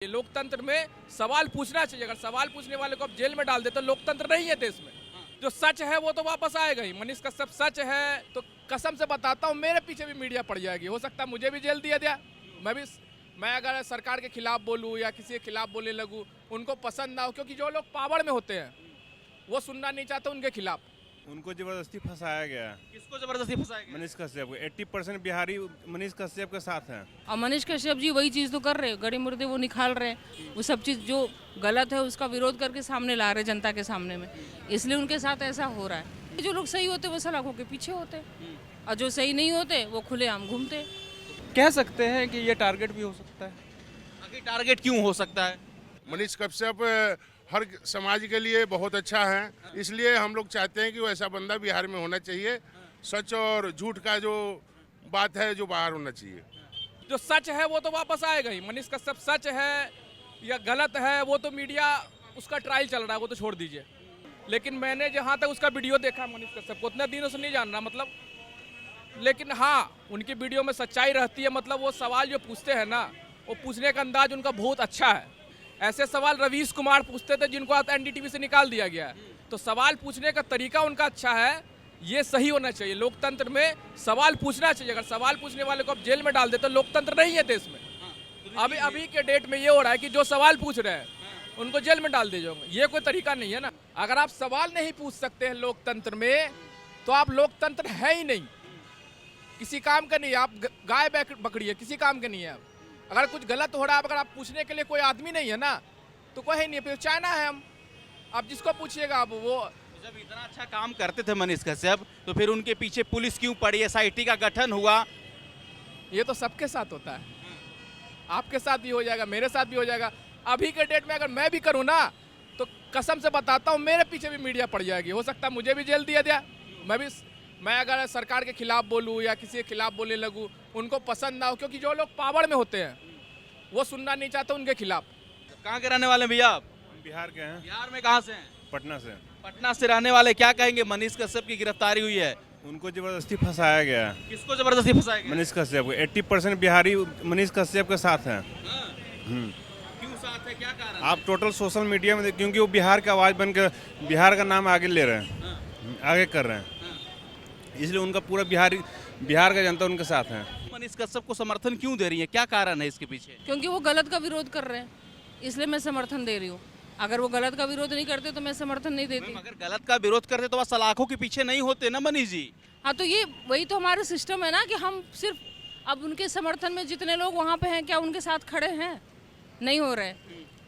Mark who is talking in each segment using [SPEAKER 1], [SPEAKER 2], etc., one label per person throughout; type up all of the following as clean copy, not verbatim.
[SPEAKER 1] ये लोकतंत्र में सवाल पूछना चाहिए। अगर सवाल पूछने वाले को आप जेल में डाल दे तो लोकतंत्र नहीं है देश में। जो सच है वो तो वापस आएगा ही। मनीष कश्यप सच है तो कसम से बताता हूँ मेरे पीछे भी मीडिया पड़ जाएगी। हो सकता है मुझे भी जेल दिया मैं अगर सरकार के खिलाफ बोलूँ या किसी के खिलाफ बोलने लगूँ, उनको पसंद ना हो, क्योंकि जो लोग पावर में होते हैं वो सुनना नहीं चाहते उनके खिलाफ।
[SPEAKER 2] उनको जबरदस्ती फंसाया गया।
[SPEAKER 1] किसको जबरदस्ती फंसाया गया?
[SPEAKER 2] मनीष कश्यप को 80% बिहारी मनीष कश्यप के साथ हैं।
[SPEAKER 3] और मनीष कश्यप जी वही चीज़ तो कर रहे हैं, गड़ी मुर्दे वो निकाल रहे हैं, वो सब चीज़ जो गलत है उसका विरोध करके सामने ला रहे जनता के सामने में, इसलिए उनके साथ ऐसा हो रहा है। जो लोग सही होते वो सलाखों के पीछे होते और जो सही नहीं होते वो खुलेआम घूमते।
[SPEAKER 4] कह सकते हैं कि ये टारगेट भी हो सकता है।
[SPEAKER 1] आखिर टारगेट क्यों हो सकता है?
[SPEAKER 5] मनीष कश्यप हर समाज के लिए बहुत अच्छा है, इसलिए हम लोग चाहते हैं कि वो ऐसा बंदा बिहार में होना चाहिए। सच और झूठ का जो बात है जो बाहर होना चाहिए।
[SPEAKER 1] जो सच है वो तो वापस आएगा ही। मनीष कश्यप सच है या गलत है वो तो मीडिया उसका ट्रायल चल रहा है, वो तो छोड़ दीजिए। लेकिन मैंने जहाँ तक उसका वीडियो देखा मनीष कश्यप को, उतने दिनों से नहीं जान रहा मतलब, लेकिन हाँ उनकी वीडियो में सच्चाई रहती है। मतलब वो सवाल जो पूछते हैं ना, वो पूछने का अंदाज उनका बहुत अच्छा है। ऐसे सवाल रवीश कुमार पूछते थे जिनको आज एनडीटीवी से निकाल दिया गया है। तो सवाल पूछने का तरीका उनका अच्छा है, ये सही होना चाहिए। लोकतंत्र में सवाल पूछना चाहिए। अगर सवाल पूछने वाले को आप जेल में डाल दे तो लोकतंत्र नहीं है देश में। अभी के डेट में ये हो रहा है कि जो सवाल पूछ रहे हैं उनको जेल में डाल दे जाओगे, ये कोई तरीका नहीं है ना। अगर आप सवाल नहीं पूछ सकते हैं लोकतंत्र में तो आप लोकतंत्र है ही नहीं, किसी काम का नहीं है। आप गाय बकरी है, किसी काम के नहीं है। अगर कुछ गलत हो रहा है, अगर आप पूछने के लिए कोई आदमी नहीं है ना तो कोई नहीं। फिर चाइना है हम, आप जिसको पूछिएगा आप वो।
[SPEAKER 6] जब इतना अच्छा काम करते थे मनीष कश्यप तो फिर उनके पीछे पुलिस क्यों पड़ी? एसआईटी का गठन हुआ।
[SPEAKER 1] ये तो सबके साथ होता है, आपके साथ भी हो जाएगा, मेरे साथ भी हो जाएगा। अभी के डेट में अगर मैं भी करूँ ना तो कसम से बताता हूँ मेरे पीछे भी मीडिया पड़ जाएगी। हो सकता है मुझे भी जेल दिया मैं अगर सरकार के खिलाफ बोलूँ या किसी के खिलाफ बोलने लगूँ, उनको पसंद ना हो, क्योंकि जो लोग पावर में होते हैं वो सुनना नहीं चाहते उनके खिलाफ।
[SPEAKER 6] कहाँ के रहने वाले हैं भैया आप?
[SPEAKER 2] हम बिहार के हैं।
[SPEAKER 6] बिहार में कहाँ से हैं?
[SPEAKER 2] पटना से।
[SPEAKER 6] पटना से रहने वाले, क्या कहेंगे? मनीष कश्यप की गिरफ्तारी हुई है,
[SPEAKER 2] उनको जबरदस्ती फंसाया गया।
[SPEAKER 6] किसको जबरदस्ती फंसाया गया?
[SPEAKER 2] मनीष कश्यप को 80% बिहारी मनीष कश्यप के साथ हैं।
[SPEAKER 6] क्यों साथ है, क्या कारण?
[SPEAKER 2] आप टोटल सोशल मीडिया में क्योंकि वो बिहार का आवाज़ बनकर बिहार का नाम आगे ले रहे हैं, आगे कर रहे हैं, इसलिए उनका पूरा बिहार का जनता उनके साथ है।
[SPEAKER 6] मनीष कश्यप को समर्थन क्यों दे रही है, क्या कारण है इसके पीछे?
[SPEAKER 3] क्योंकि वो गलत का विरोध कर रहे हैं, इसलिए मैं समर्थन दे रही हूँ। अगर वो गलत का विरोध नहीं करते तो मैं समर्थन नहीं देती।
[SPEAKER 6] अगर गलत का विरोध करते तो वह सलाखों के पीछे नहीं होते ना मनीष जी।
[SPEAKER 3] हाँ तो ये वही तो हमारा सिस्टम है ना कि हम सिर्फ अब उनके समर्थन में जितने लोग वहाँ पे हैं क्या उनके साथ खड़े हैं? नहीं हो रहे,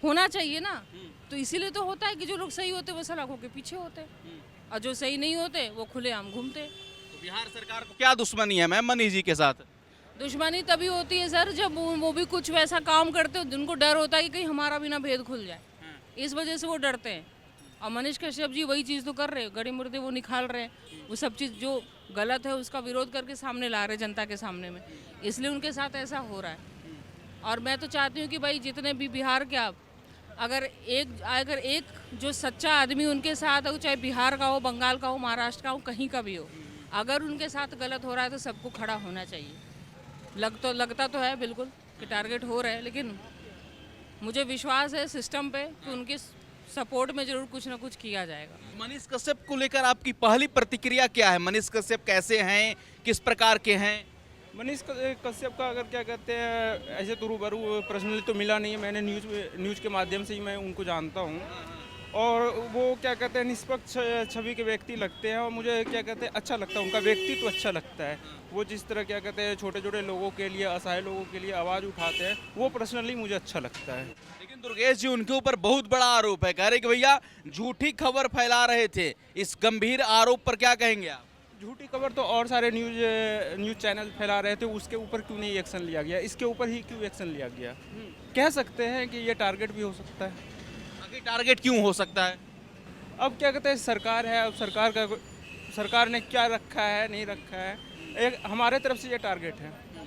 [SPEAKER 3] होना चाहिए ना। तो इसीलिए तो होता है कि जो लोग सही होते वो सलाखों के पीछे होते और जो सही नहीं होते वो खुलेआम घूमते।
[SPEAKER 6] तो बिहार सरकार को क्या दुश्मनी है मैम मनीष जी के साथ?
[SPEAKER 3] दुश्मनी तभी होती है सर जब वो भी कुछ वैसा काम करते हो जिनको डर होता है कि कहीं हमारा भी ना भेद खुल जाए, इस वजह से वो डरते हैं। और मनीष कश्यप जी वही चीज़ तो कर रहे हैं, गड़ी मुर्दे वो निकाल रहे हैं, वो सब चीज़ जो गलत है उसका विरोध करके सामने ला रहे जनता के सामने में, इसलिए उनके साथ ऐसा हो रहा है। और मैं तो चाहती हूँ कि भाई जितने भी बिहार के आप अगर एक जो सच्चा आदमी उनके साथ हो, चाहे बिहार का हो, बंगाल का हो, महाराष्ट्र का हो, कहीं का भी हो, अगर उनके साथ गलत हो रहा है तो सबको खड़ा होना चाहिए। लगता तो है बिल्कुल कि टारगेट हो रहा है, लेकिन मुझे विश्वास है सिस्टम पे कि उनके सपोर्ट में जरूर कुछ ना कुछ किया जाएगा।
[SPEAKER 6] मनीष कश्यप को लेकर आपकी पहली प्रतिक्रिया क्या है? मनीष कश्यप कैसे हैं, किस प्रकार के हैं?
[SPEAKER 4] मनीष कश्यप का अगर क्या कहते हैं, ऐसे तो रूबरू पर्सनली तो मिला नहीं है, मैंने न्यूज़ के माध्यम से ही मैं उनको जानता हूँ। और वो क्या कहते हैं निष्पक्ष छवि के व्यक्ति लगते हैं और मुझे क्या कहते हैं अच्छा लगता है, उनका व्यक्तित्व अच्छा लगता है। वो जिस तरह क्या कहते हैं छोटे छोटे लोगों के लिए, असहाय लोगों के लिए आवाज़ उठाते हैं, वो पर्सनली मुझे अच्छा लगता है।
[SPEAKER 6] लेकिन दुर्गेश जी उनके ऊपर बहुत बड़ा आरोप है, कह रहे कि भैया झूठी खबर फैला रहे थे। इस गंभीर आरोप पर क्या कहेंगे आप?
[SPEAKER 4] झूठी खबर तो और सारे न्यूज़ चैनल फैला रहे थे, उसके ऊपर क्यों नहीं एक्शन लिया गया? इसके ऊपर ही क्यों एक्शन लिया गया? कह सकते हैं कि ये टारगेट भी हो सकता है।
[SPEAKER 6] आखिर टारगेट क्यों हो सकता है?
[SPEAKER 4] अब क्या कहते हैं सरकार है, अब सरकार ने क्या रखा है नहीं रखा है, एक हमारे तरफ से ये टारगेट है।